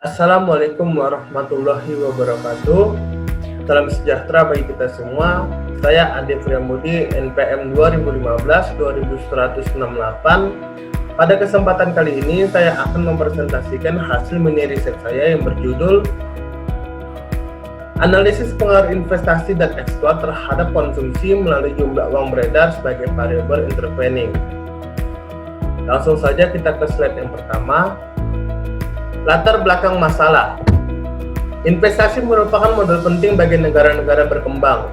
Assalamualaikum warahmatullahi wabarakatuh. Salam sejahtera bagi kita semua. Saya Ade Priamudi, NPM 2015-22168. Pada kesempatan kali ini, saya akan mempresentasikan hasil mini riset saya yang berjudul Analisis pengaruh investasi dan ekspor terhadap konsumsi melalui jumlah uang beredar sebagai variabel intervening. Langsung saja kita ke slide yang pertama. Latar belakang masalah. Investasi merupakan modal penting bagi negara-negara berkembang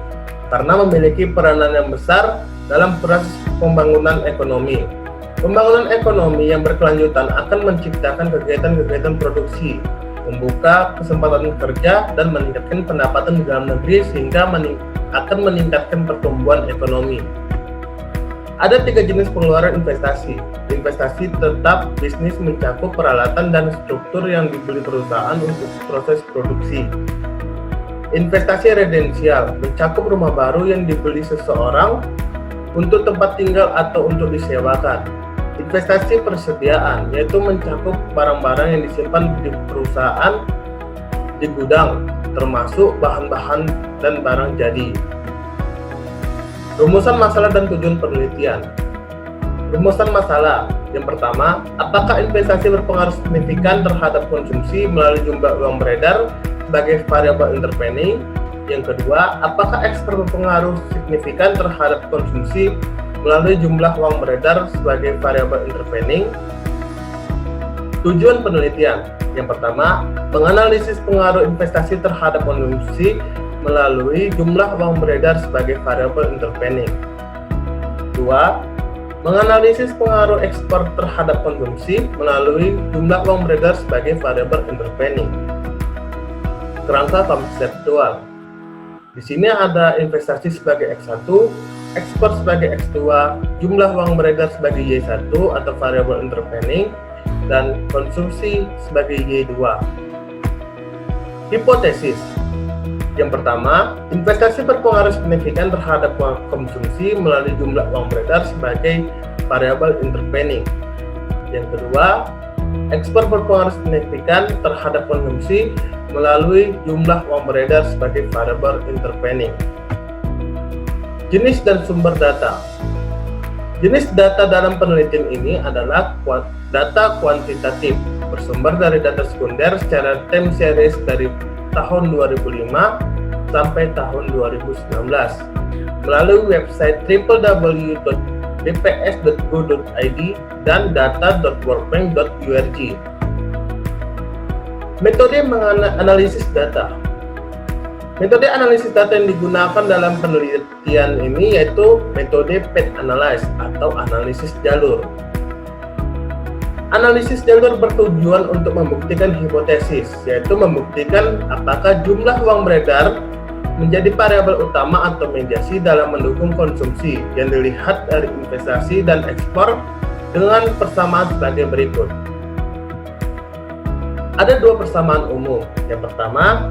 karena memiliki peranan yang besar dalam proses pembangunan ekonomi. Pembangunan ekonomi yang berkelanjutan akan menciptakan kegiatan-kegiatan produksi, membuka kesempatan kerja, dan meningkatkan pendapatan di dalam negeri sehingga akan meningkatkan pertumbuhan ekonomi. Ada 3 jenis pengeluaran investasi. Investasi tetap bisnis mencakup peralatan dan struktur yang dibeli perusahaan untuk proses produksi. Investasi residensial mencakup rumah baru yang dibeli seseorang untuk tempat tinggal atau untuk disewakan. Investasi persediaan yaitu mencakup barang-barang yang disimpan di perusahaan di gudang, termasuk bahan-bahan dan barang jadi. Rumusan masalah dan tujuan penelitian. Rumusan masalah. Yang pertama, apakah investasi berpengaruh signifikan terhadap konsumsi melalui jumlah uang beredar sebagai variabel intervening? Yang kedua, apakah ekspor berpengaruh signifikan terhadap konsumsi melalui jumlah uang beredar sebagai variabel intervening? Tujuan penelitian. Yang pertama, menganalisis pengaruh investasi terhadap konsumsi melalui jumlah uang beredar sebagai variabel intervening. 2. Menganalisis pengaruh ekspor terhadap konsumsi melalui jumlah uang beredar sebagai variabel intervening. Kerangka konseptual. Di sini ada investasi sebagai X1, ekspor sebagai X2, jumlah uang beredar sebagai Y1 atau variabel intervening, dan konsumsi sebagai Y2. Hipotesis. Yang pertama, investasi berpengaruh signifikan terhadap konsumsi melalui jumlah uang beredar sebagai variabel intervening. Yang kedua, ekspor berpengaruh signifikan terhadap konsumsi melalui jumlah uang beredar sebagai variabel intervening. Jenis dan sumber data. Jenis data dalam penelitian ini adalah data kuantitatif, bersumber dari data sekunder secara time series dari tahun 2005 sampai tahun 2019 melalui website www.bps.go.id dan data.worldbank.org. Metode menganalisis data. Metode analisis data yang digunakan dalam penelitian ini yaitu metode path analysis atau analisis jalur. Analisis jalur bertujuan untuk membuktikan hipotesis, yaitu membuktikan apakah jumlah uang beredar menjadi variabel utama atau mediasi dalam mendukung konsumsi yang dilihat dari investasi dan ekspor dengan persamaan sebagai berikut. Ada 2 persamaan umum. Yang pertama,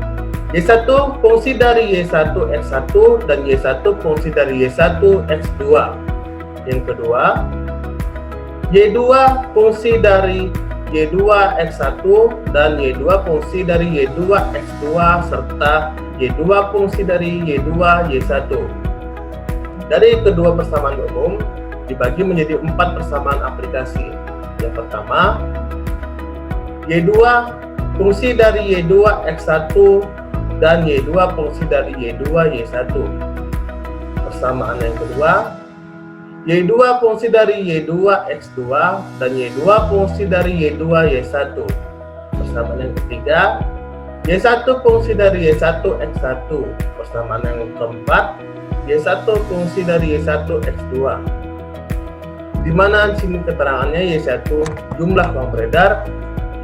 Y1 fungsi dari Y1 X1 dan Y1 fungsi dari Y1 X2. Yang kedua, Y2 fungsi dari Y2 X1 dan Y2 fungsi dari Y2 X2 serta Y2 fungsi dari Y2 Y1. Dari kedua persamaan umum dibagi menjadi 4 persamaan aplikasi. Yang pertama, Y2 fungsi dari Y2 X1 dan Y2 fungsi dari Y2 Y1. Persamaan yang kedua, Y2 fungsi dari Y2 X2 dan Y2 fungsi dari Y2 Y1. Persamaan yang ketiga, Y1 fungsi dari Y1 X1. Persamaan yang keempat, Y1 fungsi dari Y1 X2. Di mana sini keterangannya Y1 jumlah uang beredar,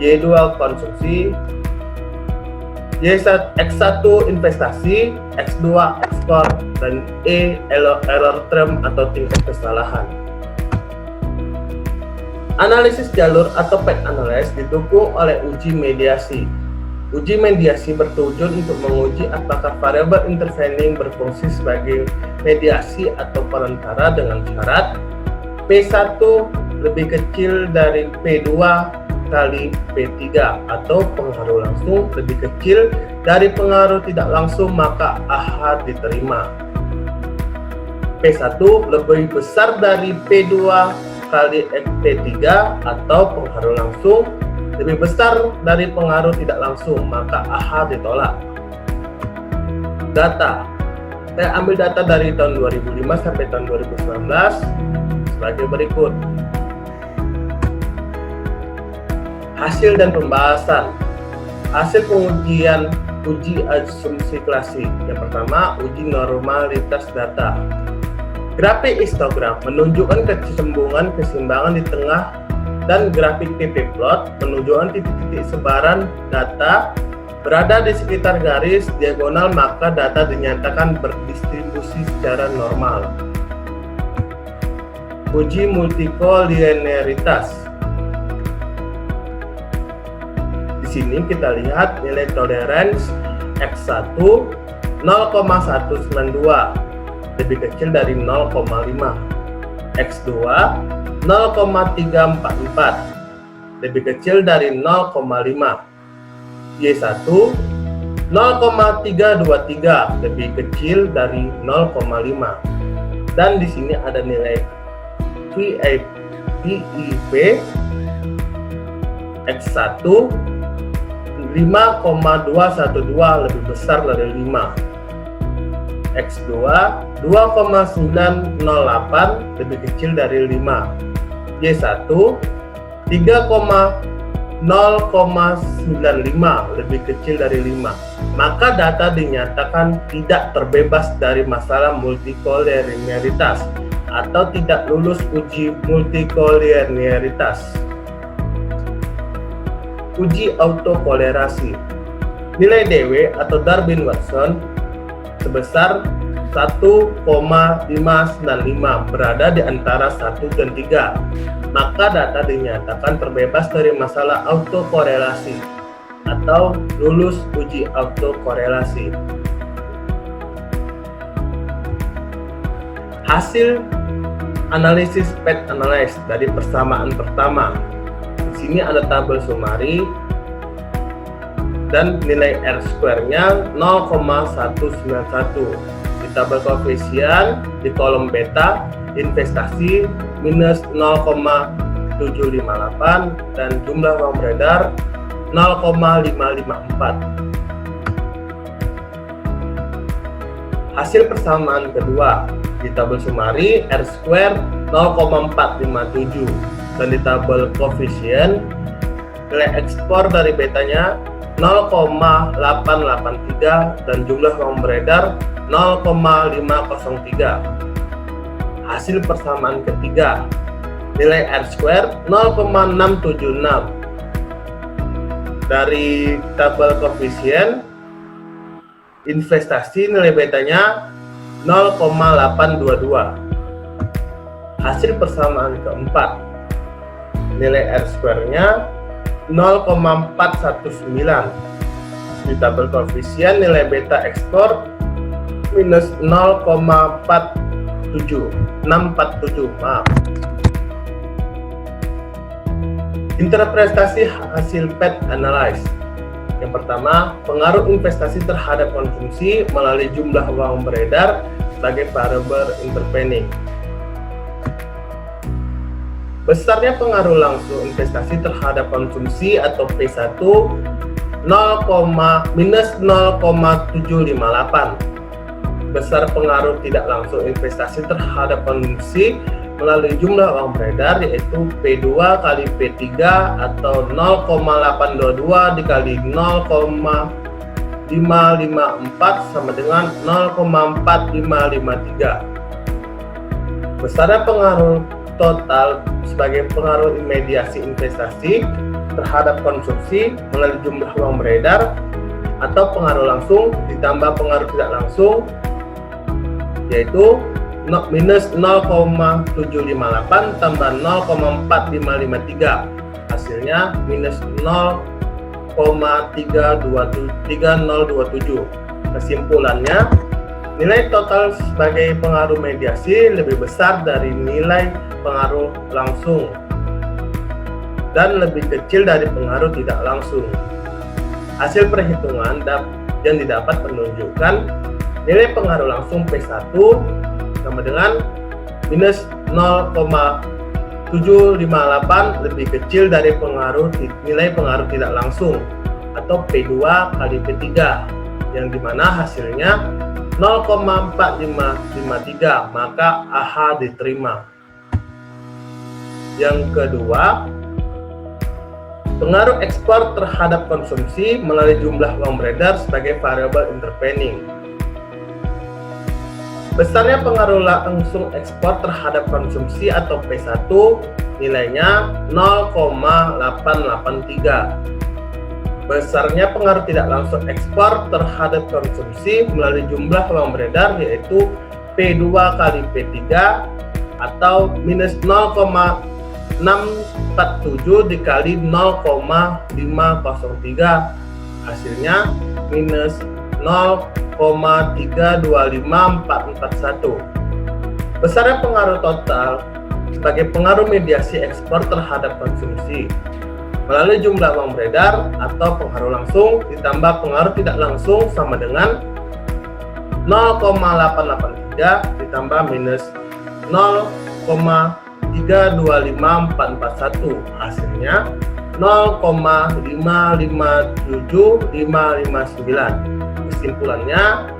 Y2 konsumsi, Y1 X1 investasi, X2 ekspor, dan E error term atau tingkat kesalahan. Analisis jalur atau path analysis didukung oleh uji mediasi. Uji mediasi bertujuan untuk menguji apakah variabel intervening berfungsi sebagai mediasi atau perantara dengan syarat P1 lebih kecil dari P2 kali P3 atau pengaruh langsung lebih kecil dari pengaruh tidak langsung, maka AH diterima. P1 lebih besar dari P2 kali P3 atau pengaruh langsung lebih besar dari pengaruh tidak langsung, maka AH ditolak. Data. Saya ambil data dari tahun 2005 sampai tahun 2019 sebagai berikut. Hasil dan pembahasan. Hasil pengujian uji asumsi klasik. Yang pertama, uji normalitas data. Grafik histogram menunjukkan keseimbangan di tengah, dan grafik PP plot menunjukkan titik-titik sebaran data berada di sekitar garis diagonal, maka data dinyatakan berdistribusi secara normal. Uji multikolinearitas. Di sini kita lihat nilai toleransi X1 0,192 lebih kecil dari 0,5, X2 0,344 lebih kecil dari 0,5, Y1 0,323 lebih kecil dari 0,5, dan di sini ada nilai VIP X1 5,212 lebih besar dari 5, X2 2,908 lebih kecil dari 5, Y1 3,095 lebih kecil dari 5, maka data dinyatakan tidak terbebas dari masalah multikolinearitas atau tidak lulus uji multikolinearitas. Uji autokolerasi. Nilai DW atau Darwin-Watson sebesar 1,595 berada di antara 1 dan 3, maka data dinyatakan terbebas dari masalah autokorelasi atau lulus uji autokorelasi. Hasil analisis PET analysis dari persamaan pertama. Di sini ada tabel sumari dan nilai R-square-nya 0,191. Di tabel koefisien di kolom beta investasi minus 0,758 dan jumlah uang beredar 0,554. Hasil persamaan kedua di tabel sumari R-square 0,457 dan di tabel koefisien nilai ekspor dari betanya 0,883 dan jumlah uang beredar 0,503. Hasil persamaan ketiga nilai R-square 0,676 dari tabel koefisien investasi nilai betanya 0,822. Hasil persamaan keempat nilai R-square-nya 0,419. Di tabel koefisien nilai beta ekspor minus 0,647. Interpretasi hasil PET analysis. Yang pertama, pengaruh investasi terhadap konsumsi melalui jumlah uang beredar sebagai variabel intervening. Besarnya pengaruh langsung investasi terhadap konsumsi atau P1 minus 0,758. Besar pengaruh tidak langsung investasi terhadap konsumsi melalui jumlah uang beredar yaitu P2 kali P3 atau 0,822 dikali 0,554 sama dengan 0,4553. Besarnya pengaruh total sebagai pengaruh mediasi investasi terhadap konsumsi melalui jumlah uang beredar atau pengaruh langsung ditambah pengaruh tidak langsung yaitu minus 0,758 tambah 0,4553, hasilnya minus 0,327. Kesimpulannya, nilai total sebagai pengaruh mediasi lebih besar dari nilai pengaruh langsung. dan lebih kecil dari pengaruh tidak langsung. Hasil perhitungan yang didapat menunjukkan nilai pengaruh langsung P1 sama dengan minus 0,758 lebih kecil dari nilai pengaruh tidak langsung atau P2 kali P3, yang dimana hasilnya 0,4553, maka AH diterima. Yang kedua, pengaruh ekspor terhadap konsumsi melalui jumlah uang beredar sebagai variabel intervening. Besarnya pengaruh langsung ekspor terhadap konsumsi atau P1 nilainya 0,883. Besarnya pengaruh tidak langsung ekspor terhadap konsumsi melalui jumlah uang beredar yaitu P2 kali P3 atau minus 0,647 dikali 0,503, hasilnya minus 0,325441. Besarnya pengaruh total sebagai pengaruh mediasi ekspor terhadap konsumsi melalui jumlah uang beredar atau pengaruh langsung ditambah pengaruh tidak langsung sama dengan 0,883 ditambah minus 0,325441, hasilnya 0,557559. Kesimpulannya,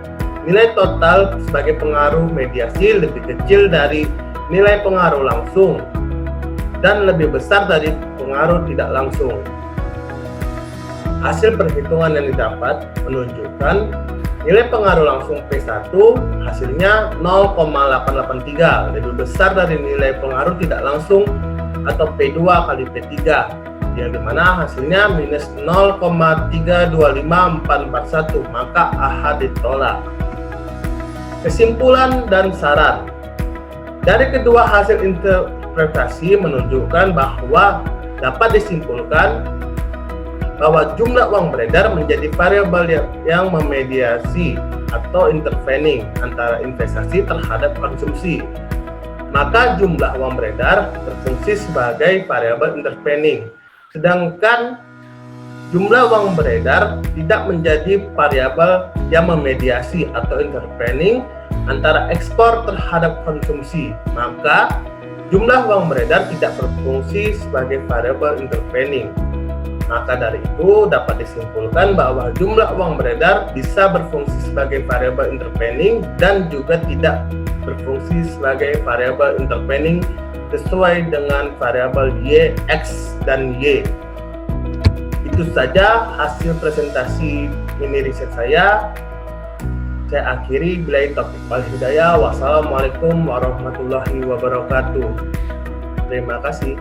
nilai total sebagai pengaruh mediasi lebih kecil dari nilai pengaruh langsung dan lebih besar dari pengaruh tidak langsung. Hasil perhitungan yang didapat menunjukkan nilai pengaruh langsung P1 hasilnya 0,883 lebih besar dari nilai pengaruh tidak langsung atau P2 kali P3, yang dimana hasilnya minus 0,325441, maka AH ditolak. Kesimpulan dan saran dari kedua hasil interpretasi menunjukkan bahwa dapat disimpulkan bahwa jumlah uang beredar menjadi variabel yang memediasi atau intervening antara investasi terhadap konsumsi. Maka jumlah uang beredar berfungsi sebagai variabel intervening, sedangkan jumlah uang beredar tidak menjadi variabel yang memediasi atau intervening antara ekspor terhadap konsumsi. Maka jumlah uang beredar tidak berfungsi sebagai variabel intervening. Maka dari itu dapat disimpulkan bahwa jumlah uang beredar bisa berfungsi sebagai variabel intervening dan juga tidak berfungsi sebagai variabel intervening sesuai dengan variabel Y, X, dan Y. Itu saja hasil presentasi mini riset saya. Saya akhiri, billahi taufiq wal hidayah. Wassalamualaikum warahmatullahi wabarakatuh. Terima kasih.